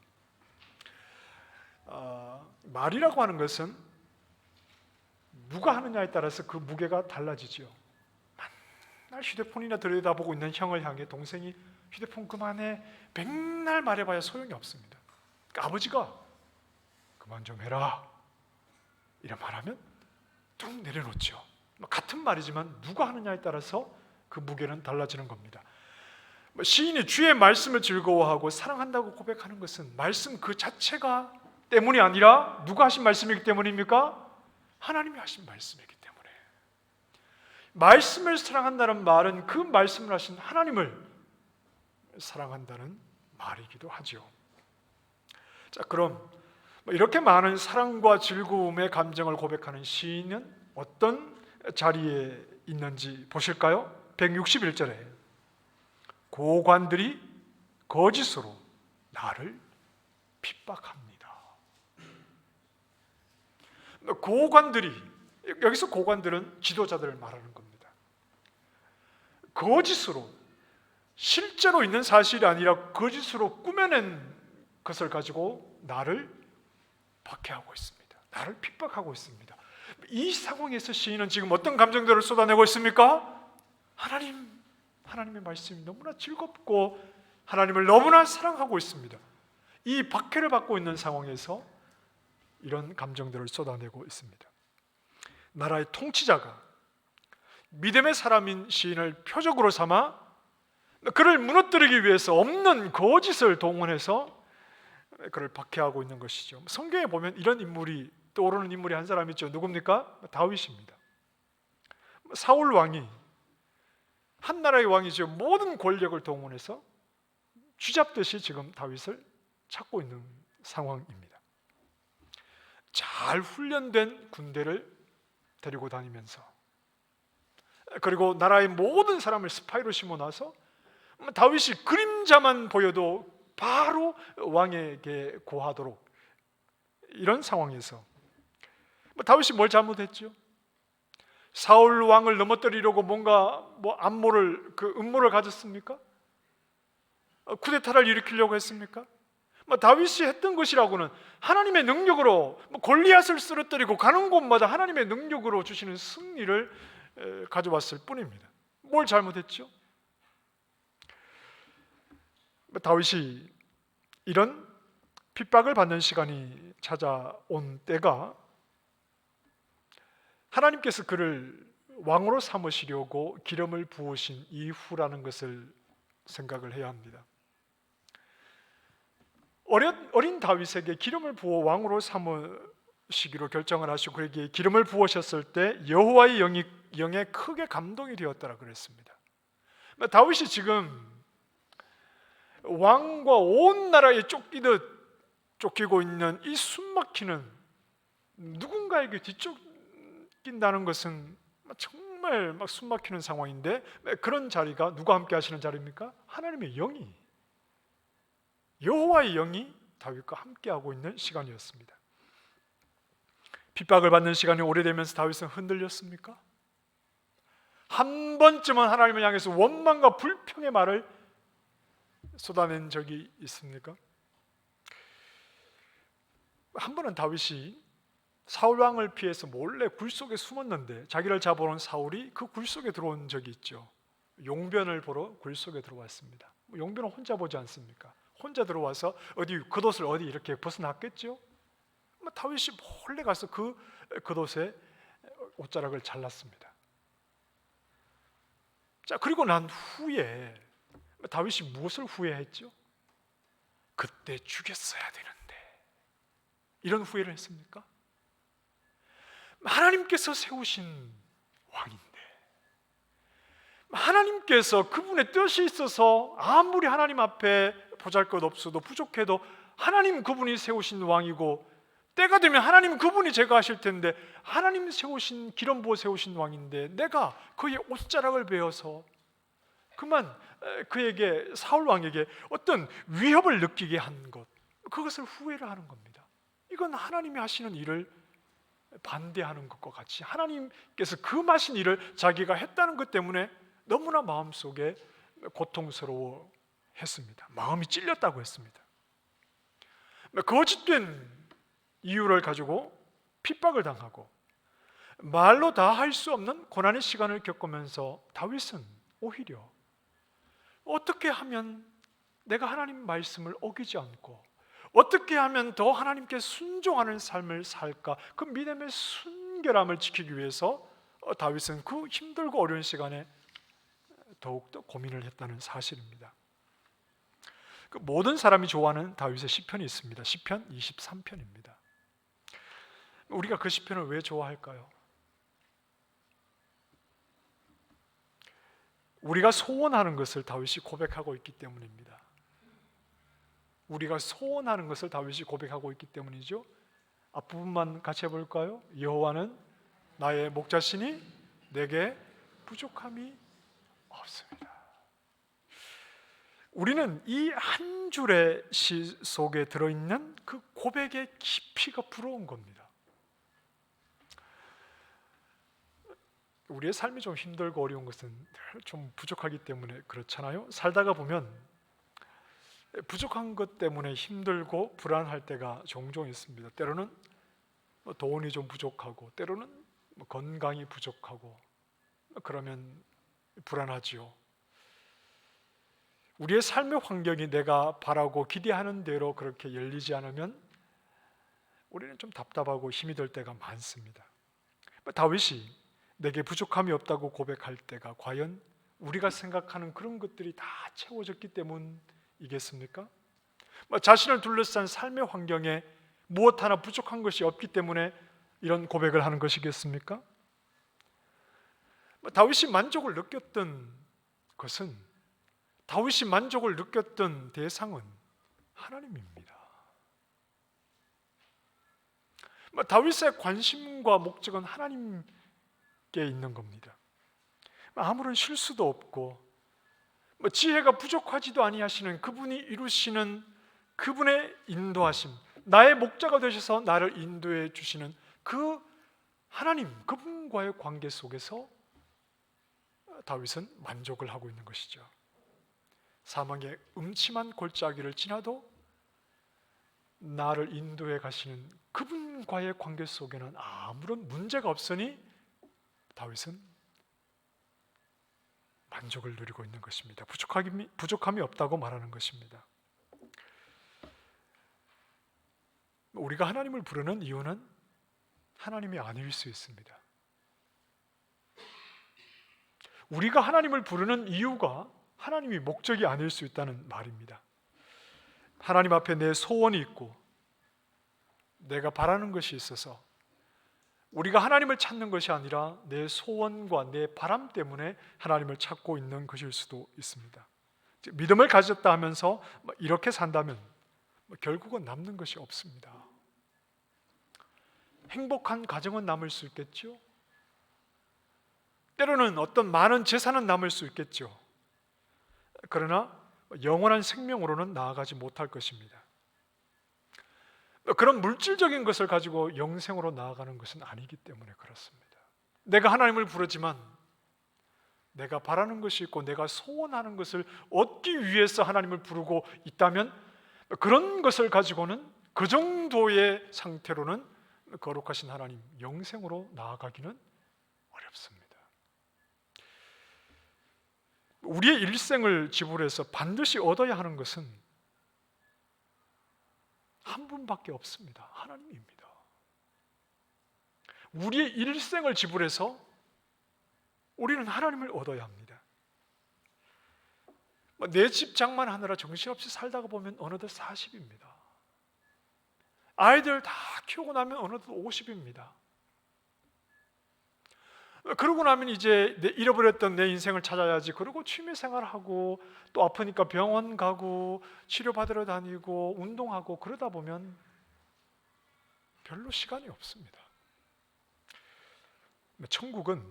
말이라고 하는 것은 누가 하느냐에 따라서 그 무게가 달라지죠. 맨날 휴대폰이나 들여다보고 있는 형을 향해 동생이 휴대폰 그만해 맨날 말해봐야 소용이 없습니다. 그러니까 아버지가 그만 좀 해라 이래 말하면 뚝 내려놓죠. 같은 말이지만 누가 하느냐에 따라서 그 무게는 달라지는 겁니다. 시인이 주의 말씀을 즐거워하고 사랑한다고 고백하는 것은 말씀 그 자체가 때문이 아니라 누가 하신 말씀이기 때문입니까? 하나님이 하신 말씀이기 때문에. 말씀을 사랑한다는 말은 그 말씀을 하신 하나님을 사랑한다는 말이기도 하죠. 자, 그럼 이렇게 많은 사랑과 즐거움의 감정을 고백하는 시인은 어떤 자리에 있는지 보실까요? 161절에 고관들이 거짓으로 나를 핍박합니다. 고관들이, 여기서 고관들은 지도자들을 말하는 겁니다. 거짓으로, 실제로 있는 사실이 아니라 거짓으로 꾸며낸 것을 가지고 나를 박해하고 있습니다. 나를 핍박하고 있습니다. 이 상황에서 시인은 지금 어떤 감정들을 쏟아내고 있습니까? 하나님의 말씀이 너무나 즐겁고 하나님을 너무나 사랑하고 있습니다. 이 박해를 받고 있는 상황에서 이런 감정들을 쏟아내고 있습니다. 나라의 통치자가 믿음의 사람인 시인을 표적으로 삼아 그를 무너뜨리기 위해서 없는 거짓을 동원해서 그를 박해하고 있는 것이죠. 성경에 보면 이런 인물이 떠오르는 인물이 한 사람 있죠. 누굽니까? 다윗입니다. 사울 왕이, 한 나라의 왕이죠, 모든 권력을 동원해서 쥐잡듯이 지금 다윗을 찾고 있는 상황입니다. 잘 훈련된 군대를 데리고 다니면서, 그리고 나라의 모든 사람을 스파이로 심어놔서 다윗이 그림자만 보여도 바로 왕에게 고하도록, 이런 상황에서 다윗이 뭘 잘못했죠? 사울 왕을 넘어뜨리려고 뭔가 음모를 가졌습니까? 쿠데타를 일으키려고 했습니까? 다윗이 했던 것이라고는 하나님의 능력으로 골리앗을 쓰러뜨리고 가는 곳마다 하나님의 능력으로 주시는 승리를 가져왔을 뿐입니다. 뭘 잘못했죠? 다윗이 이런 핍박을 받는 시간이 찾아온 때가 하나님께서 그를 왕으로 삼으시려고 기름을 부으신 이후라는 것을 생각을 해야 합니다. 어린 다윗에게 기름을 부어 왕으로 삼으시기로 결정을 하시고 그에게 기름을 부으셨을 때 여호와의 영에 크게 감동이 되었다라 그랬습니다. 다윗이 지금 왕과 온 나라에 쫓기고 있는 이 숨막히는 누군가에게 뒤쫓긴다는 것은 정말 숨막히는 상황인데, 그런 자리가 누가 함께 하시는 자리입니까? 하나님의 영이, 여호와의 영이 다윗과 함께하고 있는 시간이었습니다. 핍박을 받는 시간이 오래되면서 다윗은 흔들렸습니까? 한 번쯤은 하나님을 향해서 원망과 불평의 말을 쏟아낸 적이 있습니까? 한 번은 다윗이 사울 왕을 피해서 몰래 굴 속에 숨었는데 자기를 잡아온 사울이 그 굴 속에 들어온 적이 있죠. 용변을 보러 굴 속에 들어왔습니다. 용변은 혼자 보지 않습니까? 혼자 들어와서 겉옷을 어디 이렇게 벗어났겠죠? 다윗이 몰래 가서 그 겉옷에 옷자락을 잘랐습니다. 자, 그리고 난 후에 다윗이 무엇을 후회했죠? 그때 죽였어야 되는데, 이런 후회를 했습니까? 하나님께서 세우신 왕인데, 하나님께서 그분의 뜻이 있어서 아무리 하나님 앞에 보잘것없어도 부족해도 하나님 그분이 세우신 왕이고, 때가 되면 하나님 그분이 제거하실 텐데, 하나님 세우신, 기름 부어 세우신 왕인데 내가 그의 옷자락을 베어서 그만 그에게, 사울 왕에게 어떤 위협을 느끼게 한 것, 그것을 후회를 하는 겁니다. 이건 하나님이 하시는 일을 반대하는 것과 같이 하나님께서 금하신 일을 자기가 했다는 것 때문에 너무나 마음속에 고통스러워 했습니다. 마음이 찔렸다고 했습니다. 거짓된 이유를 가지고 핍박을 당하고 말로 다 할 수 없는 고난의 시간을 겪으면서 다윗은 오히려 어떻게 하면 내가 하나님 말씀을 어기지 않고 어떻게 하면 더 하나님께 순종하는 삶을 살까, 그 믿음의 순결함을 지키기 위해서 다윗은 그 힘들고 어려운 시간에 더욱더 고민을 했다는 사실입니다. 그 모든 사람이 좋아하는 다윗의 시편이 있습니다. 시편 23편입니다. 우리가 그 시편을 왜 좋아할까요? 우리가 소원하는 것을 다윗이 고백하고 있기 때문입니다. 우리가 소원하는 것을 다윗이 고백하고 있기 때문이죠. 앞부분만 같이 해볼까요? 여호와는 나의 목자시니 내게 부족함이 없습니다. 우리는 이 한 줄의 시 속에 들어있는 그 고백의 깊이가 부러운 겁니다. 우리의 삶이 좀 힘들고 어려운 것은 좀 부족하기 때문에 그렇잖아요. 살다가 보면 부족한 것 때문에 힘들고 불안할 때가 종종 있습니다. 때로는 돈이 좀 부족하고, 때로는 건강이 부족하고, 그러면 불안하지요. 우리의 삶의 환경이 내가 바라고 기대하는 대로 그렇게 열리지 않으면 우리는 좀 답답하고 힘이 들 때가 많습니다. 다윗이 내게 부족함이 없다고 고백할 때가 과연 우리가 생각하는 그런 것들이 다 채워졌기 때문이겠습니까? 자신을 둘러싼 삶의 환경에 무엇 하나 부족한 것이 없기 때문에 이런 고백을 하는 것이겠습니까? 다윗이 만족을 느꼈던 것은, 다윗이 만족을 느꼈던 대상은 하나님입니다. 다윗의 관심과 목적은 하나님께 있는 겁니다. 아무런 실수도 없고 지혜가 부족하지도 아니하시는 그분이 이루시는 그분의 인도하심, 나의 목자가 되셔서 나를 인도해 주시는 그 하나님, 그분과의 관계 속에서 다윗은 만족을 하고 있는 것이죠. 사망의 음침한 골짜기를 지나도 나를 인도해 가시는 그분과의 관계 속에는 아무런 문제가 없으니 다윗은 만족을 누리고 있는 것입니다. 부족함이 없다고 말하는 것입니다. 우리가 하나님을 부르는 이유는 하나님이 아닐 수 있습니다. 우리가 하나님을 부르는 이유가 하나님이 목적이 아닐 수 있다는 말입니다. 하나님 앞에 내 소원이 있고 내가 바라는 것이 있어서 우리가 하나님을 찾는 것이 아니라 내 소원과 내 바람 때문에 하나님을 찾고 있는 것일 수도 있습니다. 믿음을 가졌다 하면서 이렇게 산다면 결국은 남는 것이 없습니다. 행복한 가정은 남을 수 있겠죠. 때로는 어떤 많은 재산은 남을 수 있겠죠. 그러나 영원한 생명으로는 나아가지 못할 것입니다. 그런 물질적인 것을 가지고 영생으로 나아가는 것은 아니기 때문에 그렇습니다. 내가 하나님을 부르지만 내가 바라는 것이 있고 내가 소원하는 것을 얻기 위해서 하나님을 부르고 있다면 그런 것을 가지고는, 그 정도의 상태로는 거룩하신 하나님, 영생으로 나아가기는 어렵습니다. 우리의 일생을 지불해서 반드시 얻어야 하는 것은 한 분밖에 없습니다. 하나님입니다. 우리의 일생을 지불해서 우리는 하나님을 얻어야 합니다. 내 집 장만하느라 정신없이 살다가 보면 어느덧 40입니다. 아이들 다 키우고 나면 어느덧 50입니다. 그러고 나면 이제 잃어버렸던 내 인생을 찾아야지. 그리고 취미생활하고 또 아프니까 병원 가고 치료받으러 다니고 운동하고 그러다 보면 별로 시간이 없습니다. 천국은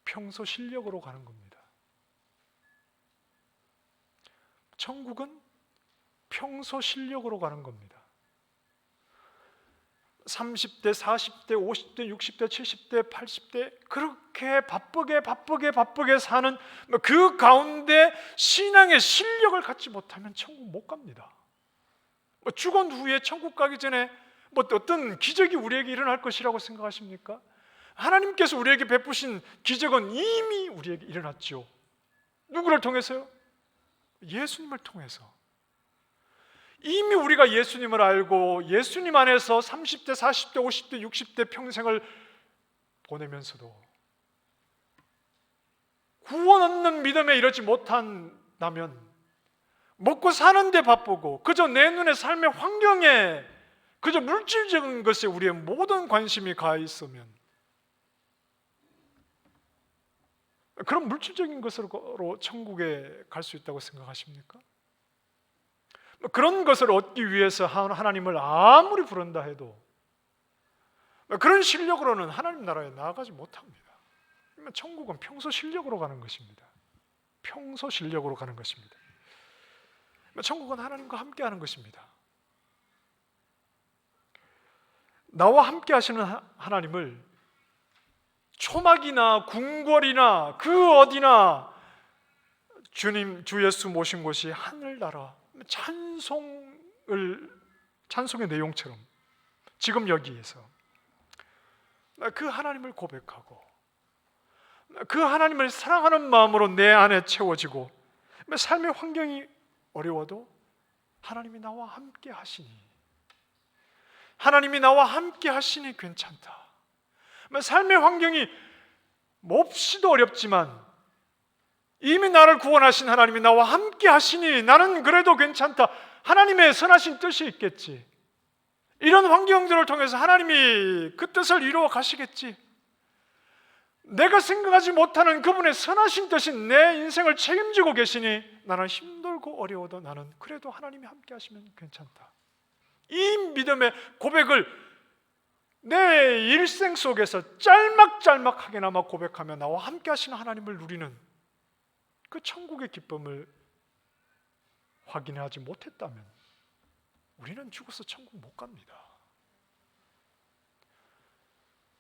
평소 실력으로 가는 겁니다. 천국은 평소 실력으로 가는 겁니다. 30대, 40대, 50대, 60대, 70대, 80대 그렇게 바쁘게 사는 그 가운데 신앙의 실력을 갖지 못하면 천국 못 갑니다. 죽은 후에 천국 가기 전에 어떤 기적이 우리에게 일어날 것이라고 생각하십니까? 하나님께서 우리에게 베푸신 기적은 이미 우리에게 일어났죠. 누구를 통해서요? 예수님을 통해서. 이미 우리가 예수님을 알고 예수님 안에서 30대, 40대, 50대, 60대 평생을 보내면서도 구원 얻는 믿음에 이르지 못한다면, 먹고 사는데 바쁘고 그저 내 눈의 삶의 환경에 그저 물질적인 것에 우리의 모든 관심이 가 있으면 그런 물질적인 것으로 천국에 갈 수 있다고 생각하십니까? 그런 것을 얻기 위해서 하나님을 아무리 부른다 해도 그런 실력으로는 하나님 나라에 나아가지 못합니다. 천국은 평소 실력으로 가는 것입니다. 평소 실력으로 가는 것입니다. 천국은 하나님과 함께 하는 것입니다. 나와 함께 하시는 하나님을 초막이나 궁궐이나 그 어디나 주님, 주 예수 모신 곳이 하늘나라, 찬송의 내용처럼 지금 여기에서 그 하나님을 고백하고 그 하나님을 사랑하는 마음으로 내 안에 채워지고 삶의 환경이 어려워도 하나님이 나와 함께 하시니, 하나님이 나와 함께 하시니 괜찮다. 삶의 환경이 몹시도 어렵지만 이미 나를 구원하신 하나님이 나와 함께 하시니 나는 그래도 괜찮다. 하나님의 선하신 뜻이 있겠지. 이런 환경들을 통해서 하나님이 그 뜻을 이루어 가시겠지. 내가 생각하지 못하는 그분의 선하신 뜻이 내 인생을 책임지고 계시니 나는 힘들고 어려워도 나는 그래도 하나님이 함께 하시면 괜찮다. 이 믿음의 고백을 내 일생 속에서 짤막짤막하게나마 고백하며 나와 함께 하시는 하나님을 누리는 그 천국의 기쁨을 확인하지 못했다면 우리는 죽어서 천국 못 갑니다.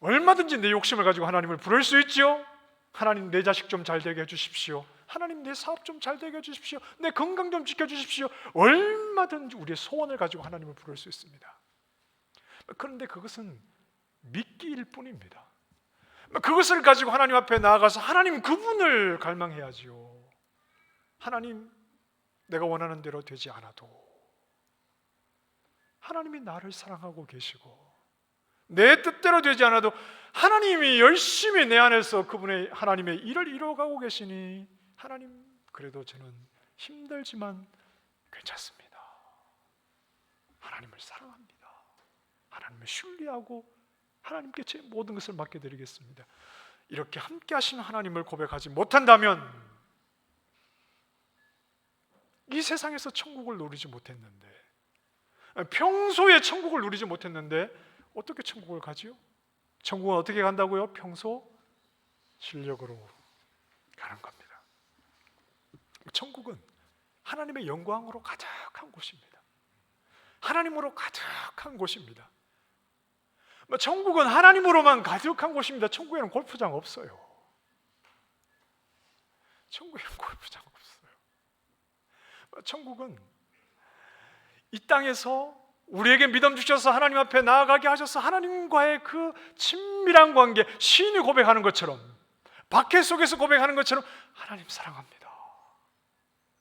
얼마든지 내 욕심을 가지고 하나님을 부를 수 있지요. 하나님 내 자식 좀 잘 되게 해주십시오. 하나님 내 사업 좀 잘 되게 해주십시오. 내 건강 좀 지켜주십시오. 얼마든지 우리의 소원을 가지고 하나님을 부를 수 있습니다. 그런데 그것은 미끼일 뿐입니다. 그것을 가지고 하나님 앞에 나아가서 하나님 그분을 갈망해야지요. 하나님 내가 원하는 대로 되지 않아도 하나님이 나를 사랑하고 계시고 내 뜻대로 되지 않아도 하나님이 열심히 내 안에서 그분의 하나님의 일을 이루어가고 계시니 하나님 그래도 저는 힘들지만 괜찮습니다. 하나님을 사랑합니다. 하나님을 신뢰하고 하나님께 제 모든 것을 맡겨드리겠습니다. 이렇게 함께 하시는 하나님을 고백하지 못한다면 이 세상에서 천국을 누리지 못했는데, 평소에 천국을 누리지 못했는데 어떻게 천국을 가지요? 천국은 어떻게 간다고요? 평소 실력으로 가는 겁니다. 천국은 하나님의 영광으로 가득한 곳입니다. 하나님으로 가득한 곳입니다. 천국은 하나님으로만 가득한 곳입니다. 천국에는 골프장 없어요. 천국에는 골프장 없어요. 천국은 이 땅에서 우리에게 믿음 주셔서 하나님 앞에 나아가게 하셔서 하나님과의 그 친밀한 관계, 시인이 고백하는 것처럼, 박해 속에서 고백하는 것처럼 하나님 사랑합니다.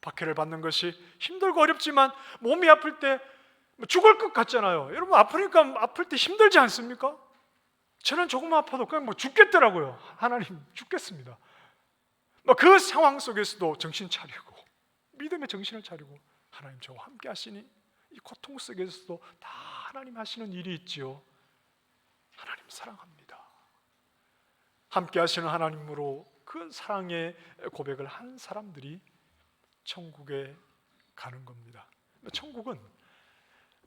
박해를 받는 것이 힘들고 어렵지만 몸이 아플 때 죽을 것 같잖아요. 여러분 아프니까 아플 때 힘들지 않습니까? 저는 조금만 아파도 그냥 죽겠더라고요. 하나님 죽겠습니다. 그 상황 속에서도 정신 차리고 믿음의 정신을 차리고 하나님 저와 함께 하시니 이 고통 속에서도 다 하나님 하시는 일이 있지요. 하나님 사랑합니다. 함께 하시는 하나님으로 그 사랑의 고백을 한 사람들이 천국에 가는 겁니다. 천국은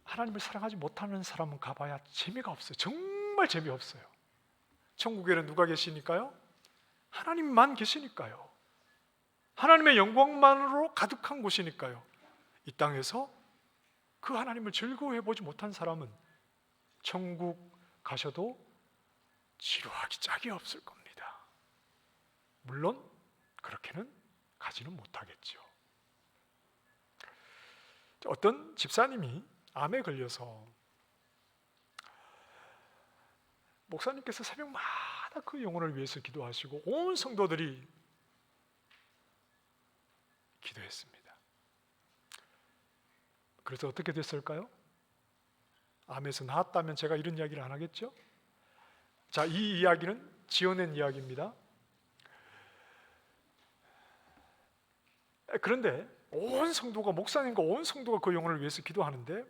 하나님을 사랑하지 못하는 사람은 가봐야 재미가 없어요. 정말 재미없어요. 천국에는 누가 계시니까요? 하나님만 계시니까요. 하나님의 영광만으로 가득한 곳이니까요. 이 땅에서 그 하나님을 즐거워해 보지 못한 사람은 천국 가셔도 지루하기 짝이 없을 겁니다. 물론 그렇게는 가지는 못하겠죠. 어떤 집사님이 암에 걸려서 목사님께서 새벽마다 그 영혼을 위해서 기도하시고 온 성도들이 기도했습니다. 그래서 어떻게 됐을까요? 암에서 나았다면 제가 이런 이야기를 안 하겠죠? 자, 이 이야기는 지어낸 이야기입니다. 그런데 온 성도가, 목사님과 온 성도가 그 영혼을 위해서 기도하는데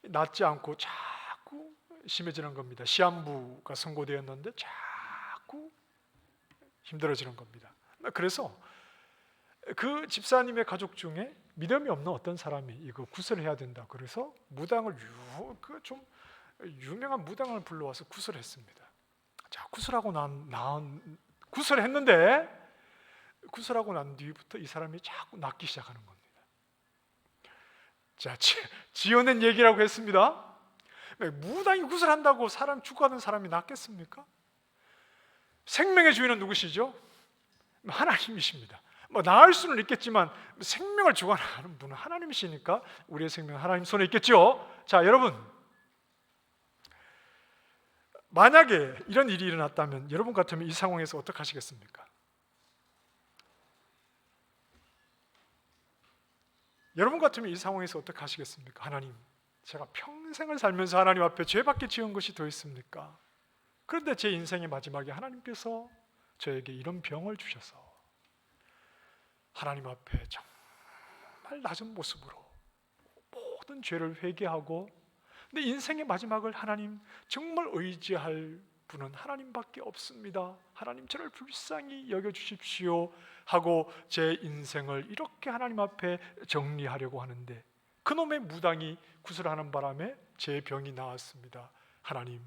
낫지 않고 자꾸 심해지는 겁니다. 시한부가 선고되었는데 자꾸 힘들어지는 겁니다. 그래서 그 집사님의 가족 중에 믿음이 없는 어떤 사람이 이거 구슬해야 된다. 그래서 무당을 좀 유명한 무당을 불러와서 구슬했습니다. 자, 구슬했는데 구슬하고 난 뒤부터 이 사람이 자꾸 낫기 시작하는 겁니다. 자, 지어낸 얘기라고 했습니다. 무당이 구슬한다고 사람 죽어가는 사람이 낫겠습니까? 생명의 주인은 누구시죠? 하나님이십니다. 나을 수는 있겠지만 생명을 주관하는 분은 하나님이시니까 우리의 생명은 하나님 손에 있겠죠. 자, 여러분, 만약에 이런 일이 일어났다면 여러분 같으면 이 상황에서 어떻게 하시겠습니까? 여러분 같으면 이 상황에서 어떻게 하시겠습니까? 하나님, 제가 평생을 살면서 하나님 앞에 죄밖에 지은 것이 더 있습니까? 그런데 제 인생의 마지막에 하나님께서 저에게 이런 병을 주셔서 하나님 앞에 정말 낮은 모습으로 모든 죄를 회개하고 내 인생의 마지막을 하나님 정말 의지할 분은 하나님밖에 없습니다. 하나님 저를 불쌍히 여겨주십시오 하고 제 인생을 이렇게 하나님 앞에 정리하려고 하는데 그놈의 무당이 구슬하는 바람에 제 병이 나았습니다. 하나님,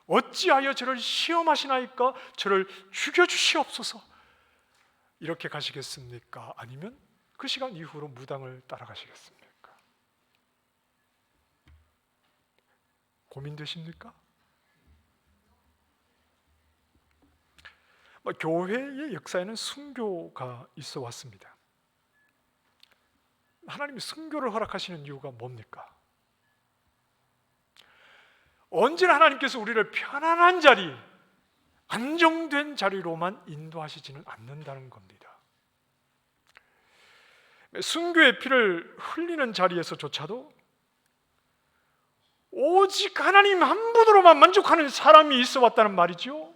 어찌하여 저를 시험하시나이까? 저를 죽여주시옵소서. 이렇게 가시겠습니까? 아니면 그 시간 이후로 무당을 따라가시겠습니까? 고민되십니까? 교회의 역사에는 순교가 있어 왔습니다. 하나님이 순교를 허락하시는 이유가 뭡니까? 언제나 하나님께서 우리를 편안한 자리, 안정된 자리로만 인도하시지는 않는다는 겁니다. 순교의 피를 흘리는 자리에서조차도 오직 하나님 한 분으로만 만족하는 사람이 있어 왔다는 말이죠.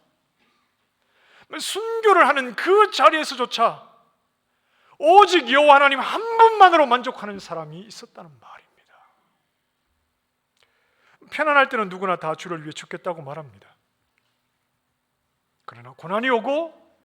순교를 하는 그 자리에서조차 오직 여호와 하나님 한 분만으로 만족하는 사람이 있었다는 말입니다. 편안할 때는 누구나 다 주를 위해 죽겠다고 말합니다. 그러나 고난이 오고